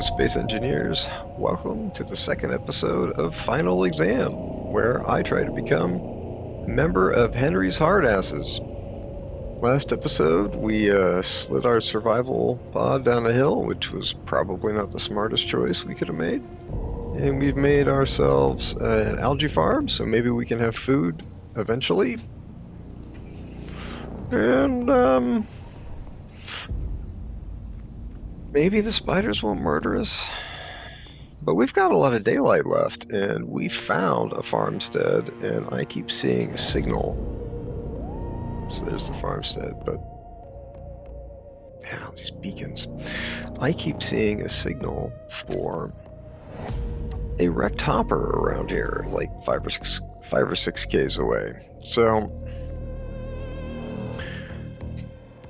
Hello, space engineers. Welcome to the second episode of Final Exam, where I try to become a member of Henry's Hardasses. Last episode, we slid our survival pod down a hill, which was probably not the smartest choice we could have made. And we've made ourselves an algae farm, so maybe we can have food eventually. And, maybe the spiders won't murder us. But we've got a lot of daylight left, and we found a farmstead, and I keep seeing a signal. So there's the farmstead, but man, all these beacons. I keep seeing a signal for a wrecked hopper around here, like 5 or 6 Ks away. So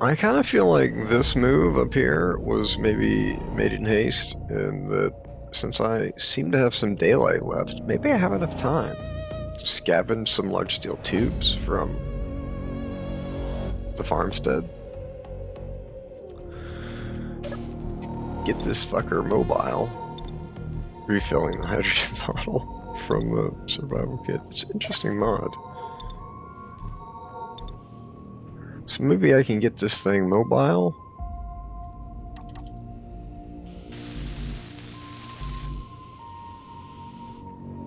I kind of feel like this move up here was maybe made in haste, and that since I seem to have some daylight left, maybe I have enough time to scavenge some large steel tubes from the farmstead. Get this sucker mobile, refilling the hydrogen bottle from the survival kit. It's an interesting mod. So maybe I can get this thing mobile.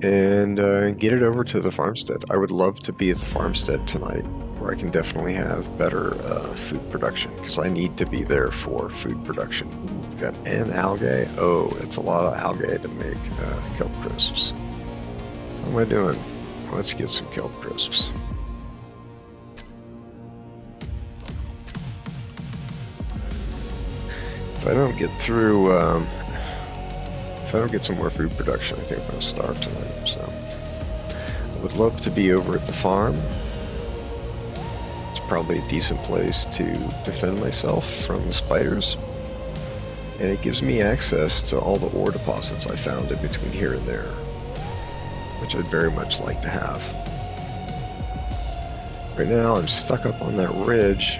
And get it over to the farmstead. I would love to be at the farmstead tonight, where I can definitely have better food production, because I need to be there for food production. We've got an algae. Oh, it's a lot of algae to make kelp crisps. What am I doing? Let's get some kelp crisps. If I don't get through, if I don't get some more food production, I think I'm going to starve tonight. So I would love to be over at the farm. It's probably a decent place to defend myself from the spiders. And it gives me access to all the ore deposits I found in between here and there, which I'd very much like to have. Right now I'm stuck up on that ridge.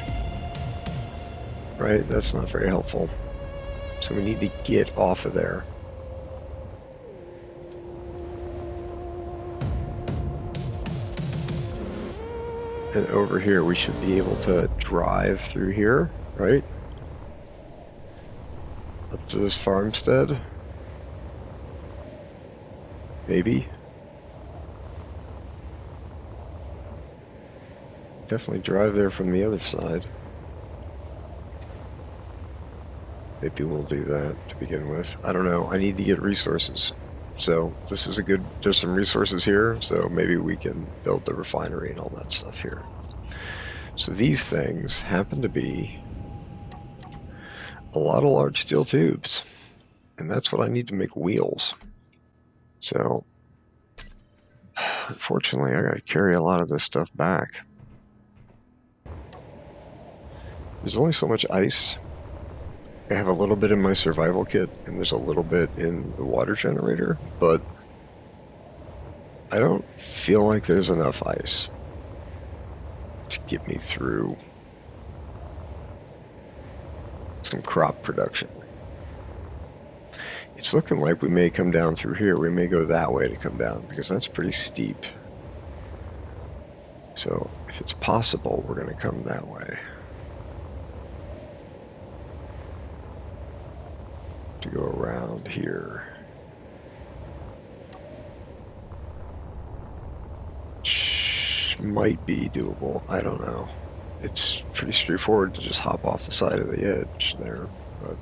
Right, that's not very helpful. So we need to get off of there. And over here, we should be able to drive through here, right? Up to this farmstead. Maybe. Definitely drive there from the other side. Maybe we'll do that to begin with. I don't know. I need to get resources. So this is a good, there's some resources here, so maybe we can build the refinery and all that stuff here. So these things happen to be a lot of large steel tubes, and that's what I need to make wheels. So unfortunately, I gotta carry a lot of this stuff back. There's only so much ice. I have a little bit in my survival kit, and there's a little bit in the water generator, but I don't feel like there's enough ice to get me through some crop production. It's looking like we may come down through here. We may go that way to come down, because that's pretty steep. So if it's possible, we're going to come that way. To go around here. Might be doable. I don't know. It's pretty straightforward to just hop off the side of the edge there, but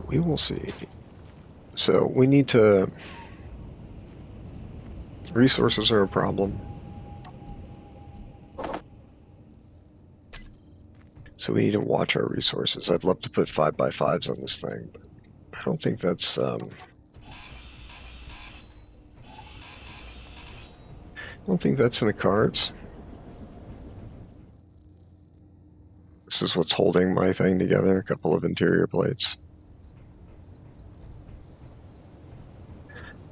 we will see. So we need to. Resources are a problem. So we need to watch our resources. I'd love to put 5x5s on this thing, but I don't think that's I don't think that's in the cards. This is what's holding my thing together, a couple of interior plates.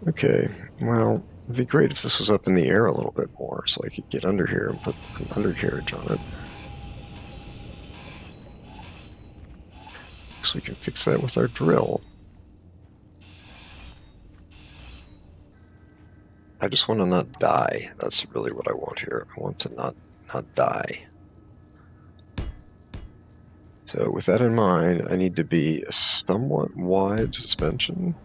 Okay, well, it'd be great if this was up in the air a little bit more, so I could get under here and put an undercarriage on it. guess we can fix that with our drill. I just want to not die. That's really what I want here. I want to not die. So with that in mind, I need to be a somewhat wide suspension.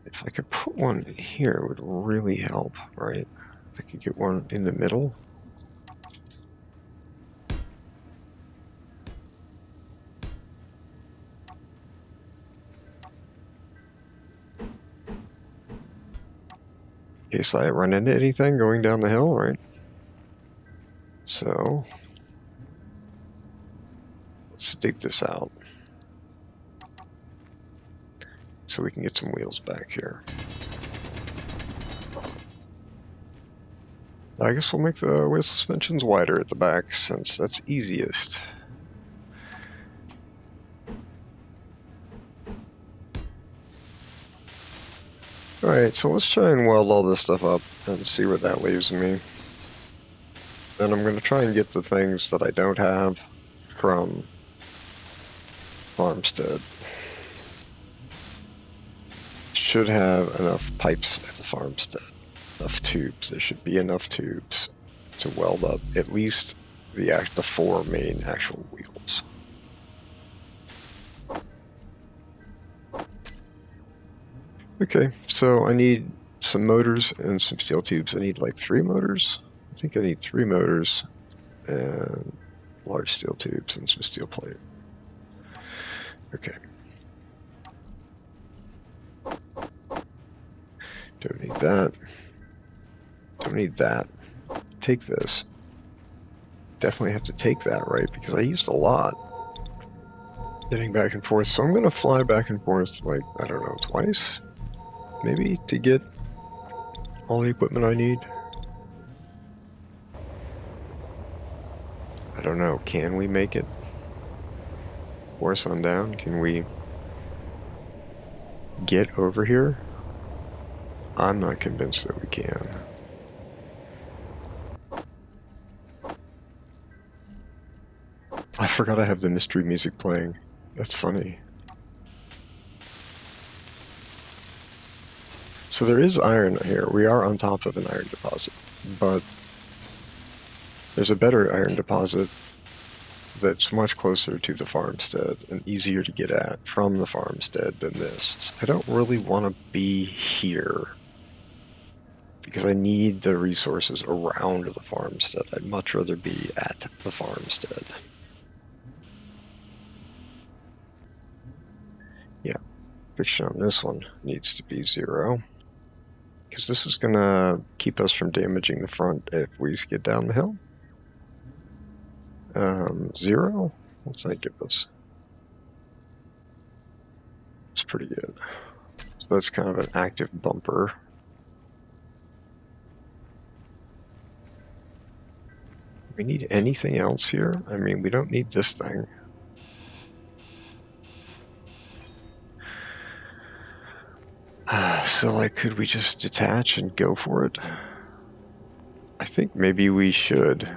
If I could put one here, it would really help, right? If I could get one in the middle. In case I run into anything going down the hill, right? So let's dig this out so we can get some wheels back here. I guess we'll make the wheel suspensions wider at the back since that's easiest. Alright, so let's try and weld all this stuff up and see where that leaves me. Then I'm going to try and get the things that I don't have from Farmstead. Should have enough pipes at the Farmstead. Enough tubes. There should be enough tubes to weld up at least the 4 main actual wheels. Okay, so I need some motors and some steel tubes. I need like 3 motors. I think I need 3 motors and large steel tubes and some steel plate. Okay. Don't need that. Don't need that. Take this. Definitely have to take that, right? Because I used a lot getting back and forth. So I'm going to fly back and forth like, I don't know, twice? Maybe to get all the equipment I need. I don't know. Can we make it before sundown? Can we get over here? I'm not convinced that we can. I forgot I have the mystery music playing. That's funny. So there is iron here. We are on top of an iron deposit, but there's a better iron deposit that's much closer to the farmstead and easier to get at from the farmstead than this. I don't really want to be here because I need the resources around the farmstead. I'd much rather be at the farmstead. Yeah, friction on this one needs to be 0. Because this is going to keep us from damaging the front if we skid down the hill. 0? What's that give us? It's pretty good. So that's kind of an active bumper. Do we need anything else here? I mean, we don't need this thing. So, like, could we just detach and go for it? I think maybe we should.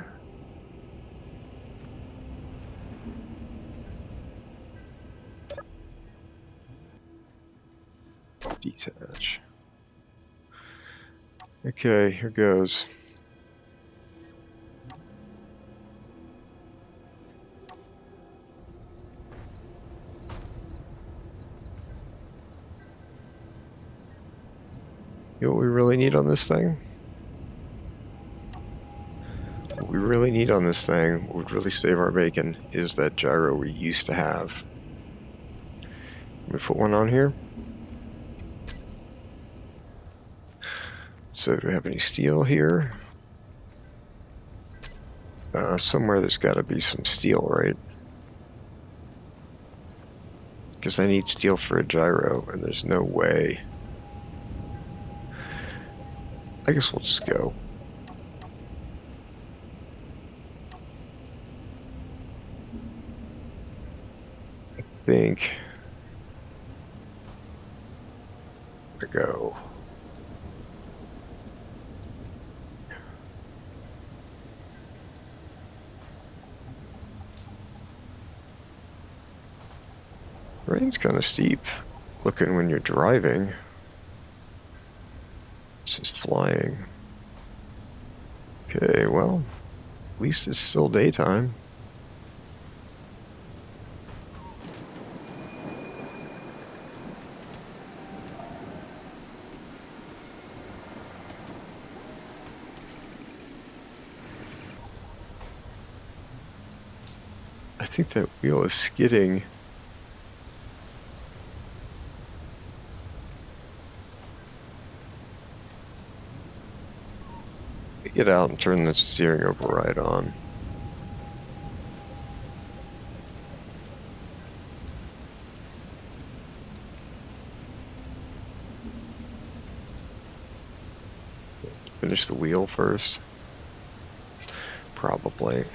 Detach. Okay, here goes. You know what we really need on this thing? What we really need on this thing, what would really save our bacon, is that gyro we used to have. Let me put one on here. So do we have any steel here? Somewhere there's got to be some steel, right? Because I need steel for a gyro, and there's no way. I guess we'll just go. I think. There we go. Terrain's kind of steep looking when you're driving. This is flying. Okay, well, at least it's still daytime. I think that wheel is skidding. Get out and turn the steering override on. Finish the wheel first. Probably.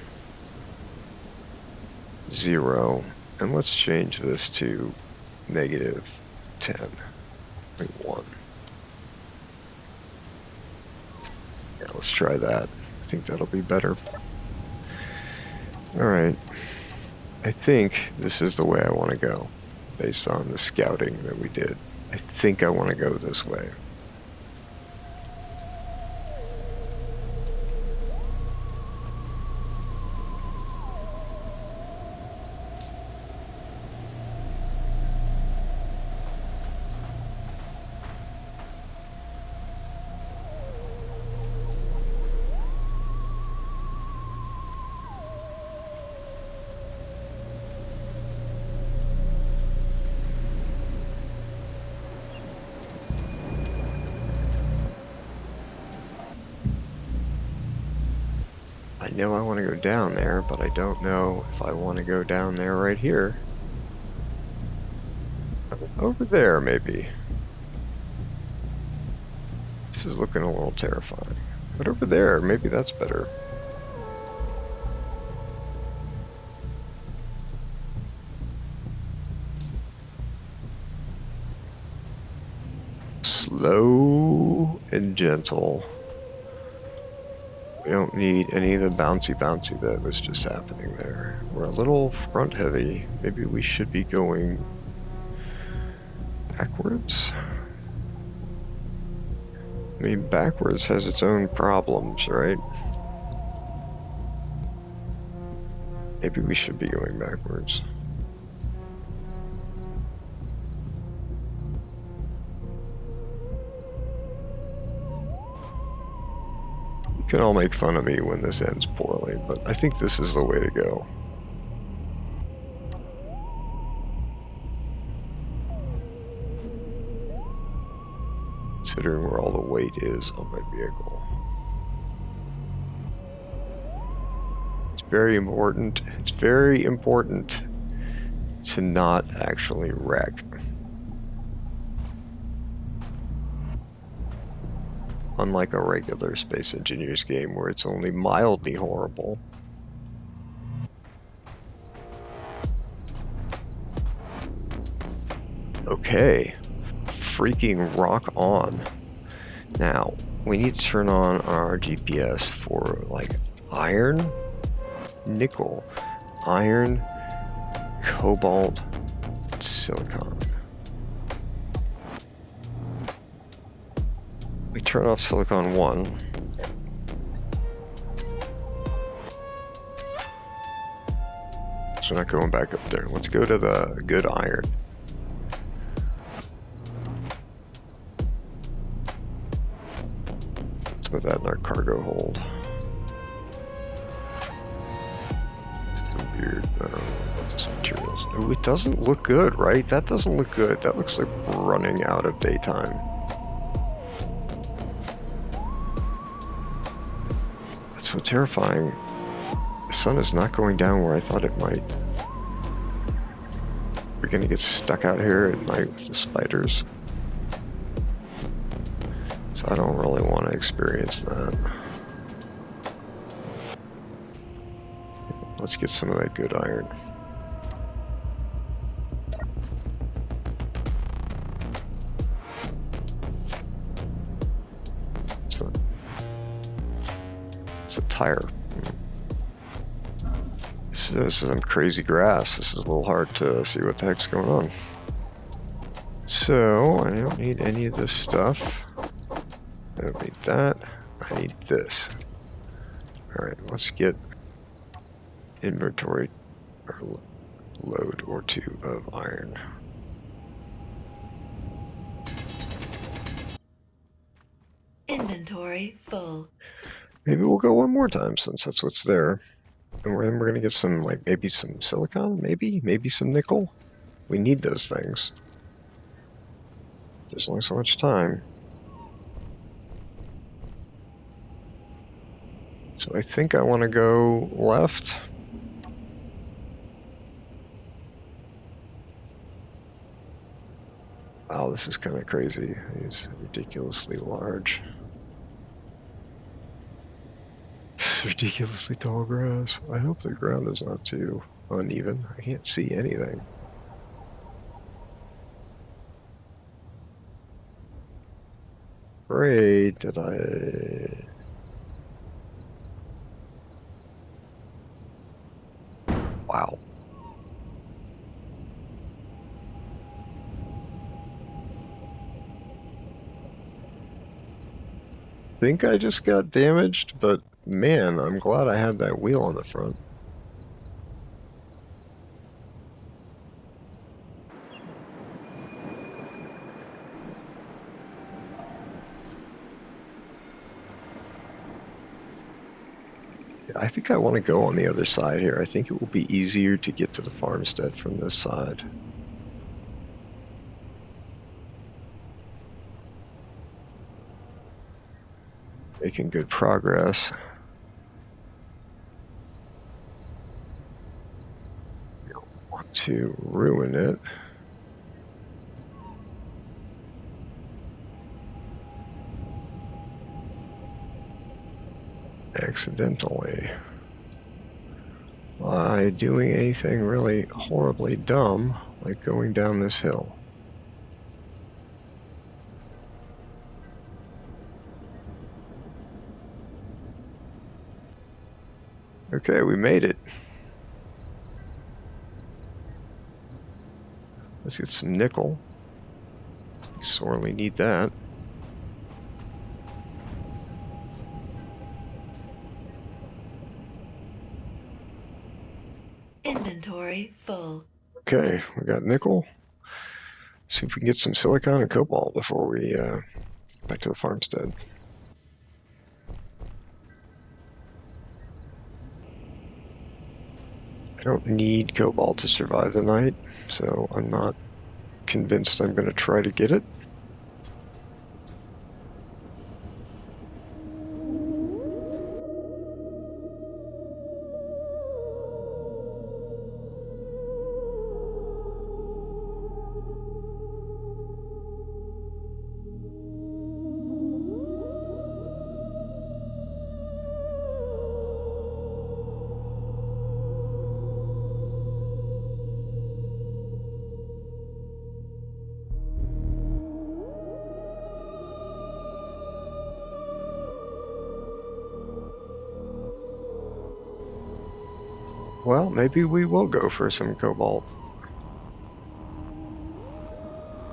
0. And let's change this to -10.1. Yeah, let's try that. I think that'll be better. Alright. I think this is the way I want to go, based on the scouting that we did. I think I want to go this way. I know I want to go down there, but I don't know if I want to go down there right here. Over there, maybe. This is looking a little terrifying. But over there, maybe that's better. Slow and gentle. We don't need any of the bouncy that was just happening there. We're a little front heavy. Maybe we should be going backwards. I mean, backwards has its own problems, right? Maybe we should be going backwards. You can all make fun of me when this ends poorly, but I think this is the way to go. Considering where all the weight is on my vehicle. It's very important to not actually wreck. Unlike a regular Space Engineers game where it's only mildly horrible. Okay. Freaking rock on. Now, we need to turn on our GPS for like iron, nickel, iron, cobalt, silicon. We turn off silicon 1. So we're not going back up there. Let's go to the good iron. Let's put that in our cargo hold. This is weird. I don't know about this materials. Oh, it doesn't look good, right? That doesn't look good. That looks like running out of daytime. So terrifying. The sun is not going down where I thought it might. We're gonna get stuck out here at night with the spiders. So I don't really want to experience that. Let's get some of that good iron. It's a tire. This is some crazy grass. This is a little hard to see what the heck's going on. So, I don't need any of this stuff. I don't need that. I need this. Alright, let's get inventory or load or two of iron. Inventory full. Maybe we'll go one more time since that's what's there. And then we're gonna get some, like, maybe some silicon, maybe some nickel. We need those things. There's only so much time. So I think I want to go left. Wow, this is kind of crazy. He's ridiculously large. This is ridiculously tall grass. I hope the ground is not too uneven. I can't see anything. Great, did I... Wow. I think I just got damaged, but man, I'm glad I had that wheel on the front. I think I want to go on the other side here. I think it will be easier to get to the farmstead from this side. Making good progress. I don't want to ruin it. Accidentally. By doing anything really horribly dumb, like going down this hill. Okay, we made it. Let's get some nickel. We sorely need that. Inventory full. Okay, we got nickel. See if we can get some silicon and cobalt before we get back to the farmstead. I don't need cobalt to survive the night, so I'm not convinced I'm going to try to get it. Well, maybe we will go for some cobalt.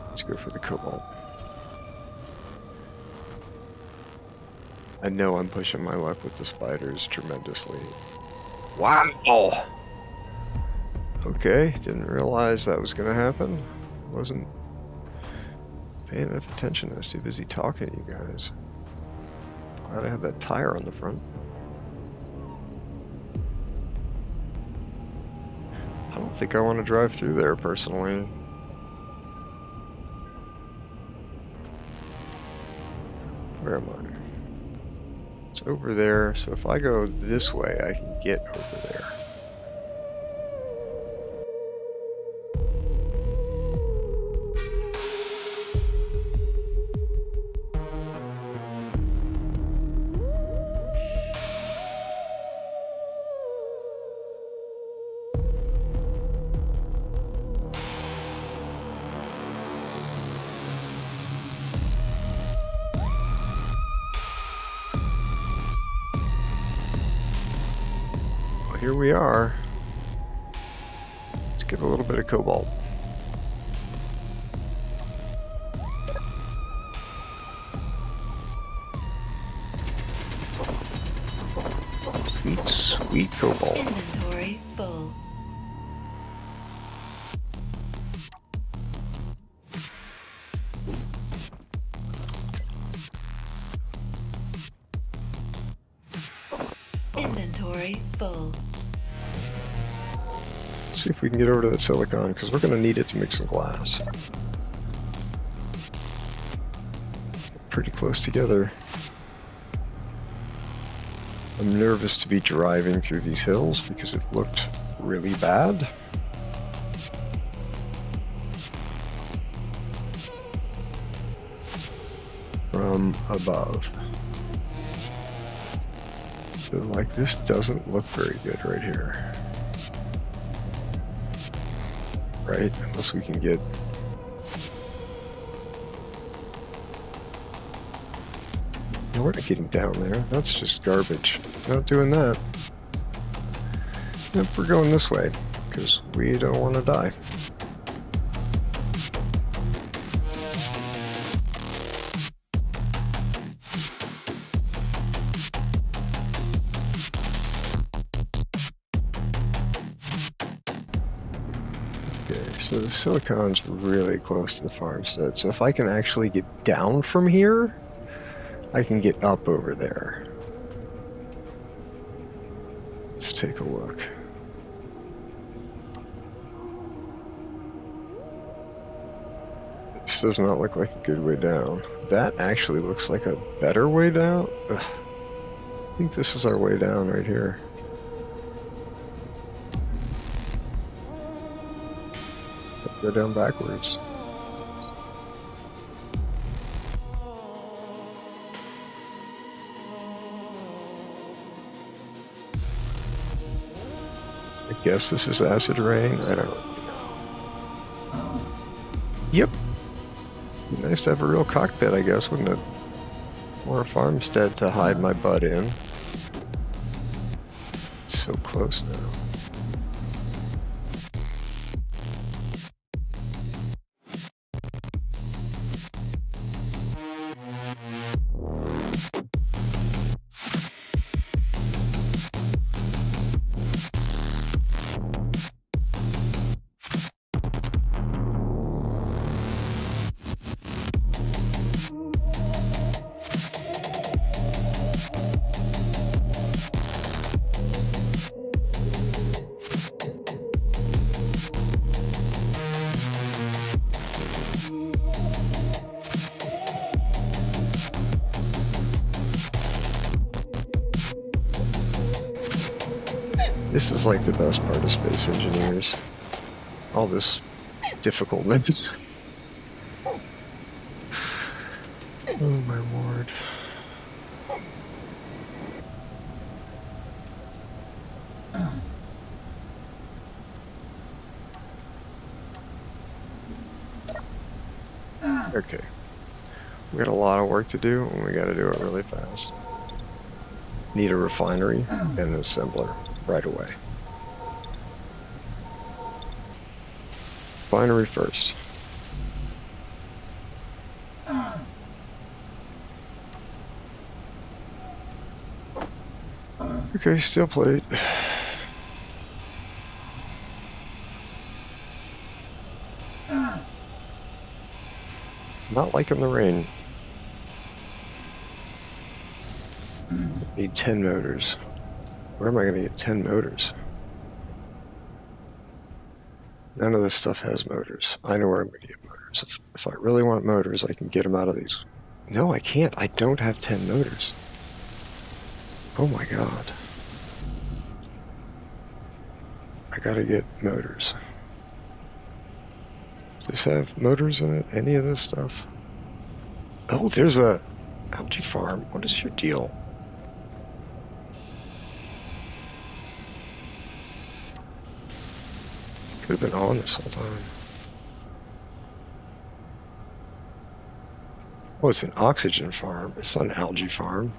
Let's go for the cobalt. I know I'm pushing my luck with the spiders tremendously. Wow! Okay, didn't realize that was gonna happen. Wasn't paying enough attention. I was too busy talking to you guys. Glad I have that tire on the front. I don't think I want to drive through there personally. Where am I? It's over there, so if I go this way, I can get over there. Here we are. get a little bit of cobalt. Sweet, sweet cobalt. Inventory full. Inventory full. Let's see if we can get over to the silicon, because we're going to need it to make some glass. Pretty close together. I'm nervous to be driving through these hills because it looked really bad. From above. So like this doesn't look very good right here. Right? Unless we can get... No, we're not getting down there. That's just garbage. Not doing that. Yep, we're going this way, because we don't want to die. Okay, so the silicon's really close to the farmstead. So if I can actually get down from here, I can get up over there. Let's take a look. This does not look like a good way down. That actually looks like a better way down. Ugh. I think this is our way down right here. Go down backwards. I guess this is acid rain. I don't know. Yep. Be nice to have a real cockpit, I guess, wouldn't it? Or a farmstead to hide my butt in. It's so close now. This is like the best part of Space Engineers. All this difficultness. Oh my word. Okay. We got a lot of work to do, and we gotta do it really fast. Need a refinery and an assembler right away. Refinery first. Okay, steel plate. Not liking the rain. Need 10 motors. Where am I going to get 10 motors? None of this stuff has motors. I know where I'm going to get motors. If I really want motors, I can get them out of these. No, I can't. I don't have 10 motors. Oh my god. I gotta get motors. Does this have motors in it? Any of this stuff? Oh, there's a algae farm. What is your deal? Could have been on this whole time. Oh, it's an oxygen farm. It's not an algae farm.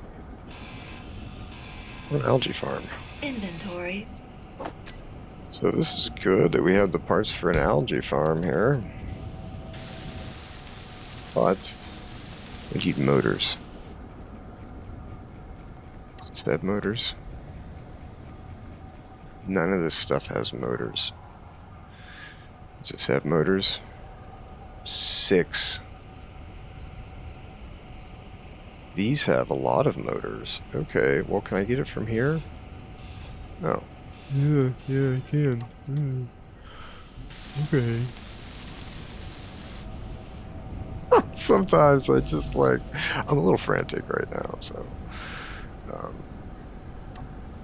What an algae farm. Inventory. It's So this is good that we have the parts for an algae farm here. But we need motors. Does it have motors? None of this stuff has motors. Does this have motors? 6. These have a lot of motors. Okay, well, can I get it from here? Oh. Yeah, I can. Okay. Sometimes I just like, I'm a little frantic right now, so.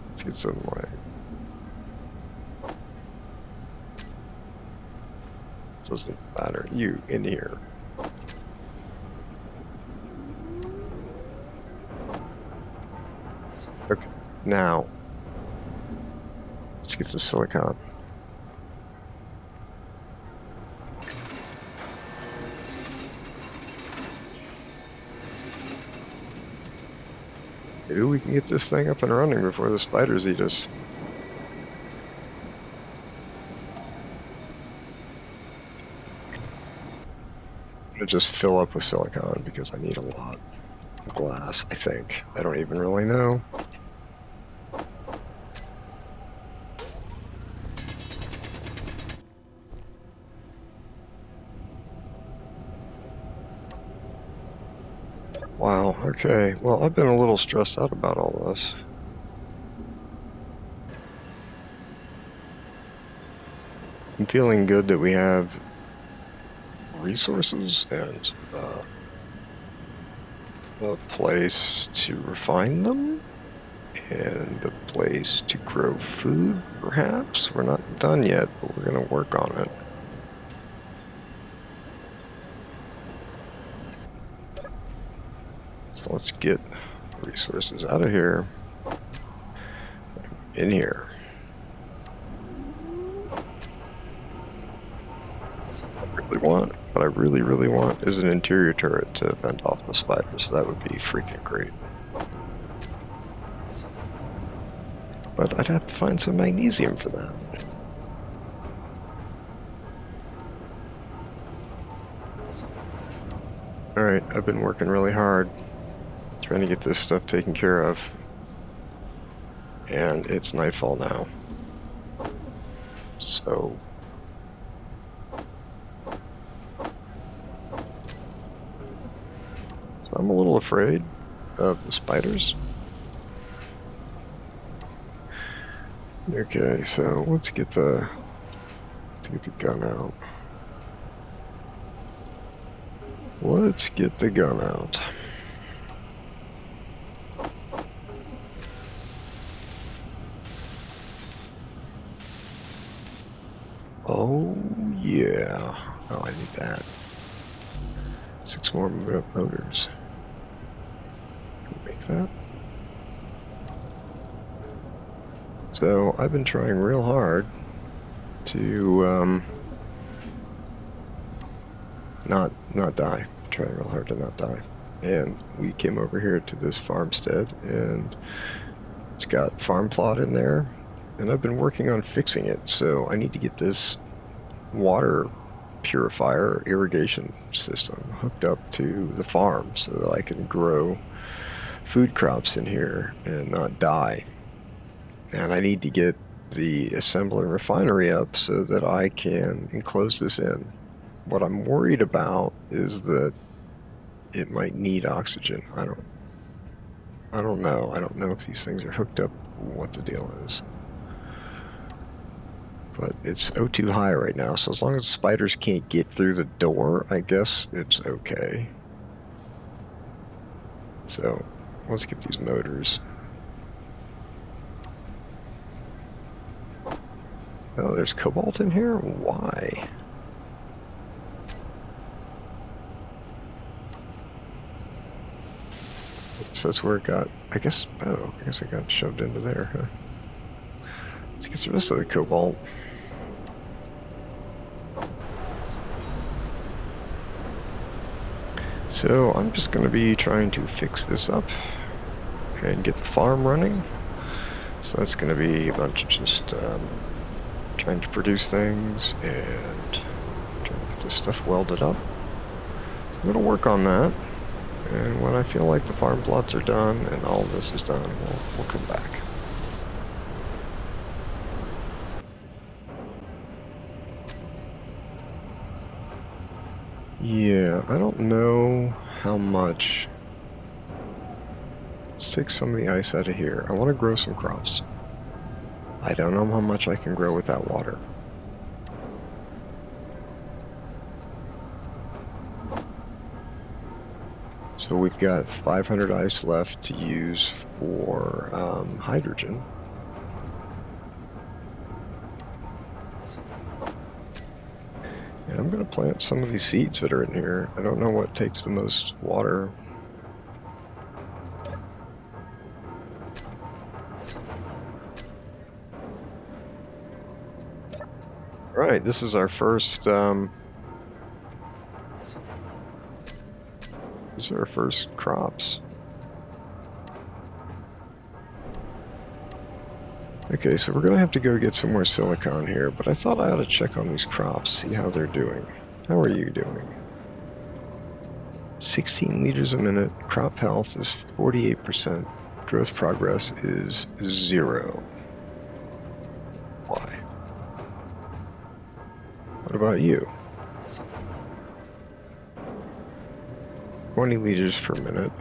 Let's get some like. Doesn't matter. You in here. Okay, now let's get the silicon. Maybe we can get this thing up and running before the spiders eat us. I'm gonna just fill up with silicon because I need a lot of glass, I think. I don't even really know. Wow, okay. Well, I've been a little stressed out about all this. I'm feeling good that we have resources and a place to refine them and a place to grow food, perhaps. We're not done yet, but we're going to work on it. So let's get resources out of here, in here. What I really want is an interior turret to fend off the spiders. So that would be freaking great. But I'd have to find some magnesium for that. Alright, I've been working really hard trying to get this stuff taken care of. And it's nightfall now. So I'm a little afraid of the spiders. Okay, so let's get the gun out. Let's get the gun out. Oh yeah. Oh, I need that. 6 more motors. Can we make that? So I've been trying real hard to not die. Trying real hard to not die. And we came over here to this farmstead, and it's got farm plot in there, and I've been working on fixing it. So I need to get this water purifier irrigation system hooked up to the farm so that I can grow food crops in here and not die. And I need to get the assembly and refinery up so that I can enclose this in. What I'm worried about is that it might need oxygen. I don't know. I don't know if these things are hooked up, what the deal is. But it's O2 high right now, so as long as spiders can't get through the door, I guess it's okay. So let's get these motors. Oh, there's cobalt in here? Why? So that's where it got, I guess it got shoved into there, huh? Let's get the rest of the cobalt. So I'm just going to be trying to fix this up and get the farm running. So that's going to be a bunch of just trying to produce things and trying to get this stuff welded up. I'm gonna work on that, and when I feel like the farm plots are done and all this is done, we'll come back. Yeah, I don't know how much. Let's take some of the ice out of here. I want to grow some crops. I don't know how much I can grow without water. So we've got 500 ice left to use for hydrogen. And I'm going to plant some of these seeds that are in here. I don't know what takes the most water. Right, this is our first, these are our first crops. Okay, so we're gonna have to go get some more silicon here, but I thought I ought to check on these crops, see how they're doing. How are you doing? 16 liters a minute, crop health is 48%, growth progress is 0. Why? What about you? 20 liters per minute.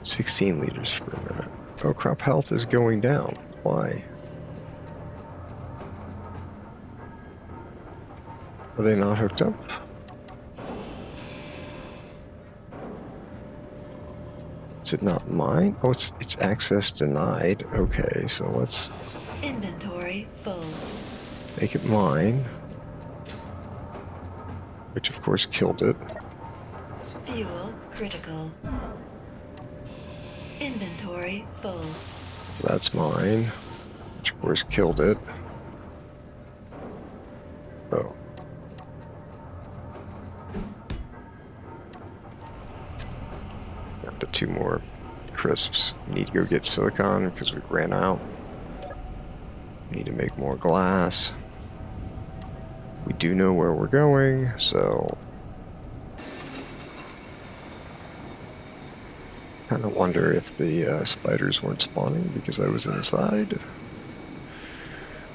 16 liters per minute. Oh, crop health is going down. Why? Are they not hooked up? Is it not mine? Oh, it's access denied. Okay, so let's Inventory full. make it mine. Which of course killed it. Fuel critical. Inventory full. That's mine. Which of course killed it. Oh. Up to 2 more crisps. We need to go get silicon because we ran out. We need to make more glass. We do know where we're going, so kind of wonder if the spiders weren't spawning because I was inside,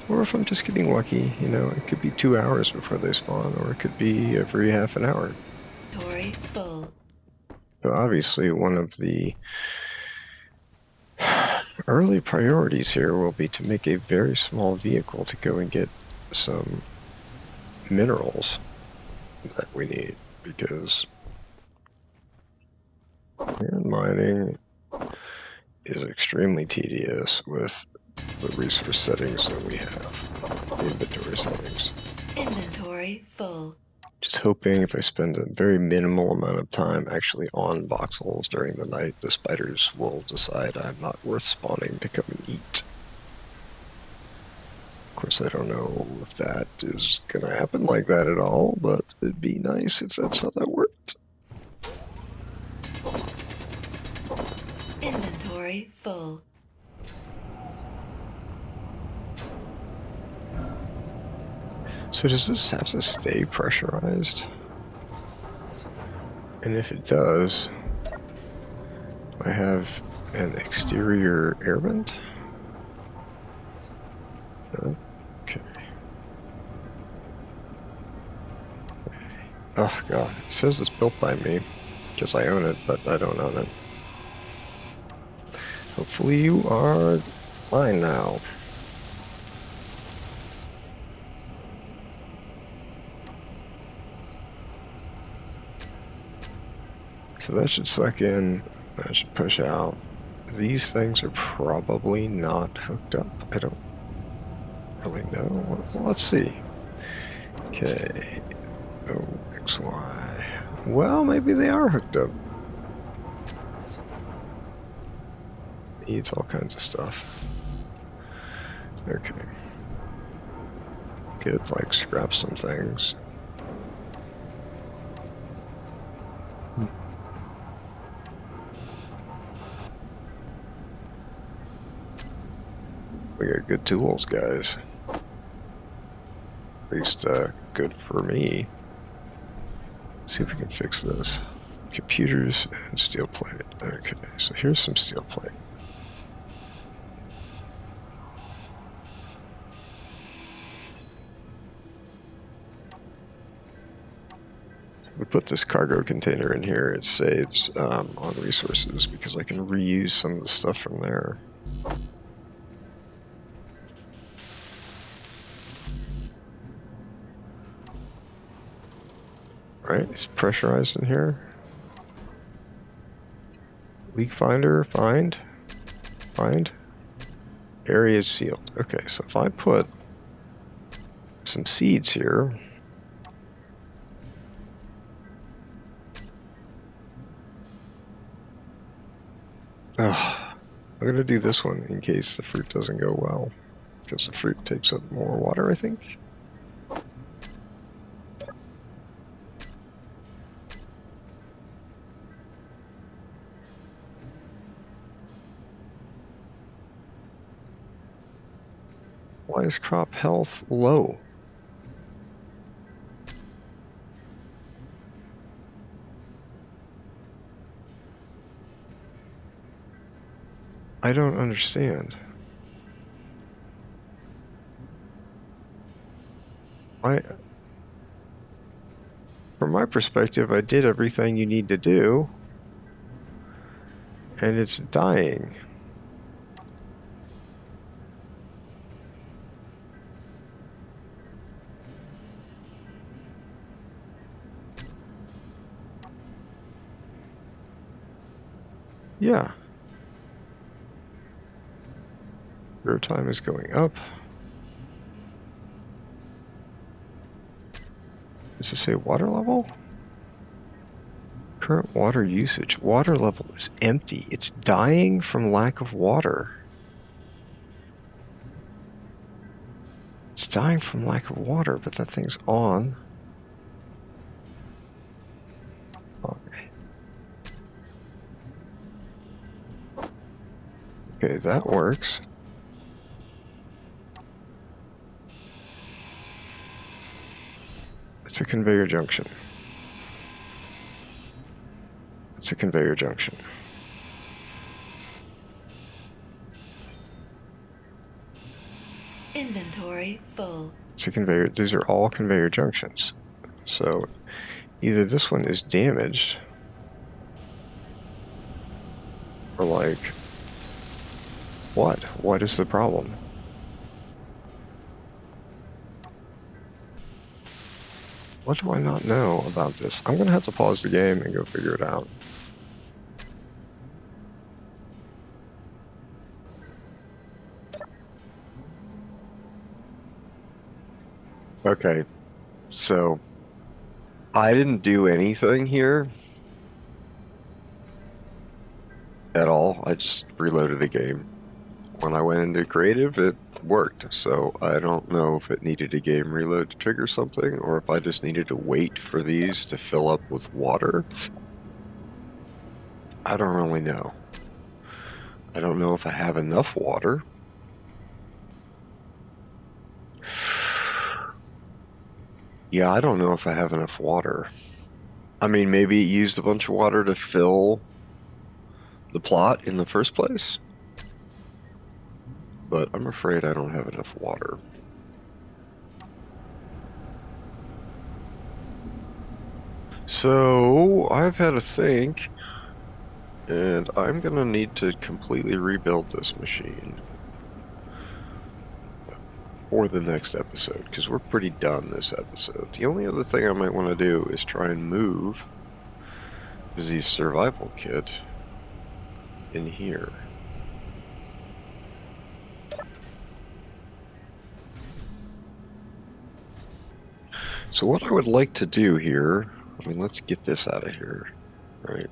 or if I'm just getting lucky. You know, it could be 2 hours before they spawn, or it could be every half an hour. Inventory full. So obviously, one of the early priorities here will be to make a very small vehicle to go and get some minerals that we need, because mining is extremely tedious with the resource settings that we have, the inventory settings. Inventory full. Just hoping if I spend a very minimal amount of time actually on voxels during the night, the spiders will decide I'm not worth spawning to come and eat. Of course, I don't know if that is going to happen like that at all, but it'd be nice if that's how that worked. Inventory full. So does this have to stay pressurized? And if it does, I have an exterior air vent? Okay. Oh god, it says it's built by me, because I own it, but I don't own it. Hopefully you are mine now. So that should suck in, that should push out. These things are probably not hooked up. I don't really know. Well, let's see. Okay. Oh, XY. Well, maybe they are hooked up. Needs all kinds of stuff. Okay. Could like scrap some things. We got good tools, guys. At least, good for me. Let's see if we can fix this. Computers and steel plate. Okay, so here's some steel plate. We put this cargo container in here. It saves on resources because I can reuse some of the stuff from there. Right, it's pressurized in here. Leak finder, find. Area is sealed. Okay, so if I put some seeds here. I'm gonna do this one in case the fruit doesn't go well. Because the fruit takes up more water, I think. Why is crop health low? I don't understand. From my perspective, I did everything you need to do, and it's dying. Yeah. Grow time is going up. Does it say water level? Current water usage. Water level is empty. It's dying from lack of water. It's dying from lack of water, but that thing's on. Okay. Okay, that works. It's a conveyor junction. It's a conveyor junction. Inventory full. It's a conveyor. These are all conveyor junctions. So either this one is damaged, or like, what? What is the problem? What do I not know about this? I'm gonna have to pause the game and go figure it out. Okay, so I didn't do anything here at all. I just reloaded the game. When I went into creative, it worked. So I don't know if it needed a game reload to trigger something, or if I just needed to wait for these to fill up with water. I don't really know. I don't know if I have enough water. Yeah, I don't know if I have enough water. I mean, maybe it used a bunch of water to fill the plot in the first place, but I'm afraid I don't have enough water. So I've had a think, and I'm gonna need to completely rebuild this machine for the next episode, because we're pretty done this episode. The only other thing I might want to do is try and move the survival kit in here. So what I would like to do here, I mean, let's get this out of here, right?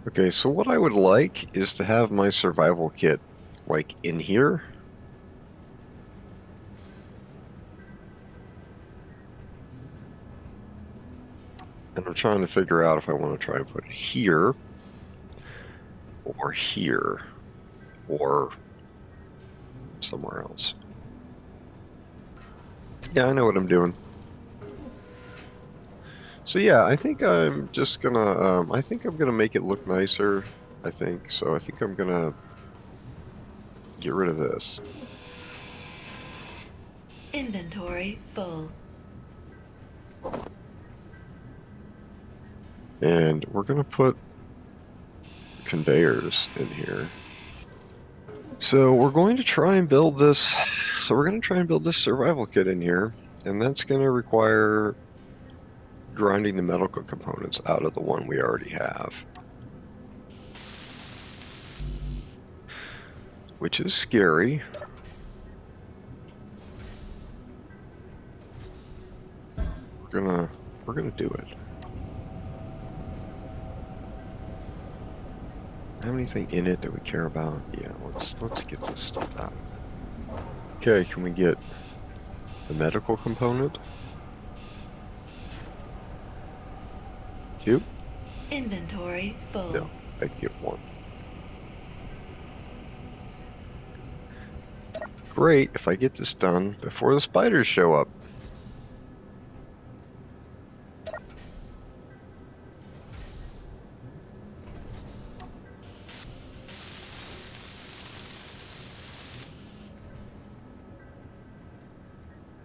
Okay, so what I would like is to have my survival kit, like, in here. And I'm trying to figure out if I want to try to put it here, or here, or somewhere else. Yeah, I know what I'm doing. So yeah, I think I'm just gonna, I think I'm gonna make it look nicer, I think. So I think I'm gonna get rid of this. Inventory full. And we're gonna put conveyors in here. So we're going to try and build this, survival kit in here, and that's gonna require grinding the medical components out of the one we already have. Which is scary. We're gonna do it. Have anything in it that we care about? Yeah, let's get this stuff out. Okay, can we get the medical component? 2? Inventory full. No, I can get 1. Great, if I get this done before the spiders show up.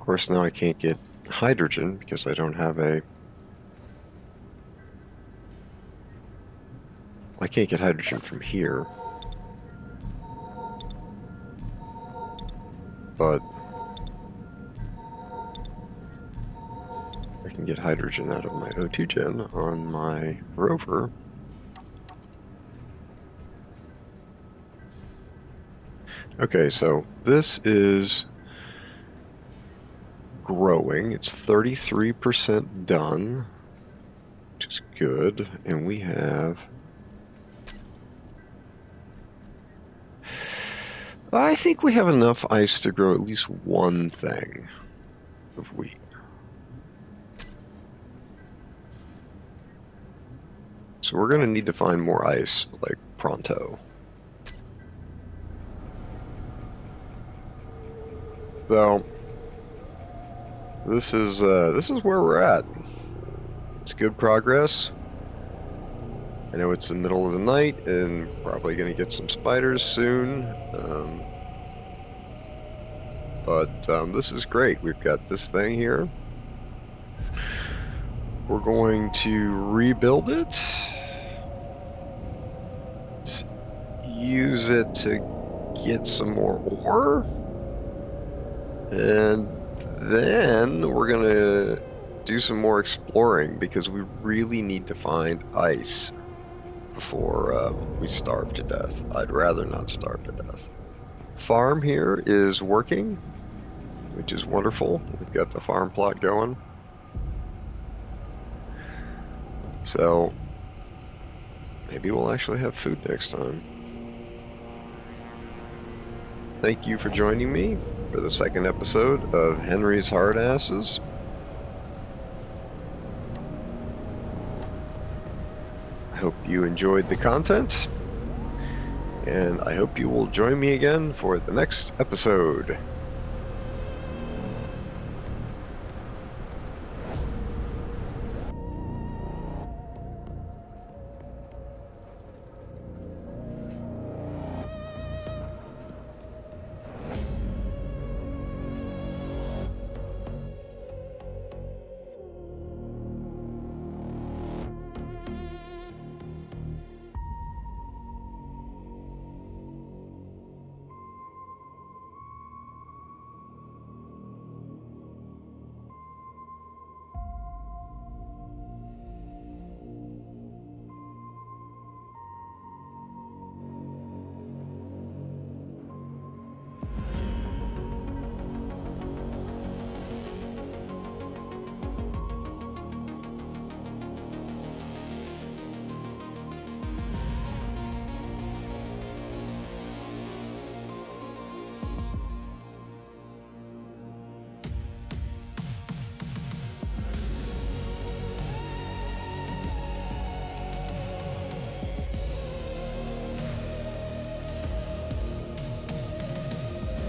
Of course, now I can't get hydrogen because I don't have I can't get hydrogen from here. But I can get hydrogen out of my O2 gen on my Rover. Okay, so this is growing. It's 33% done, which is good. And we have, I think we have enough ice to grow at least one thing of wheat. So we're going to need to find more ice, like pronto. So this is where we're at. It's good progress. I know it's the middle of the night and probably going to get some spiders soon. But this is great. We've got this thing here. We're going to rebuild it. Use it to get some more ore. And then we're going to do some more exploring because we really need to find ice before we starve to death. I'd rather not starve to death. Farm here is working, which is wonderful. We've got the farm plot going. So maybe we'll actually have food next time. Thank you for joining me for the second episode of Henry's Hardasses. I hope you enjoyed the content, and I hope you will join me again for the next episode.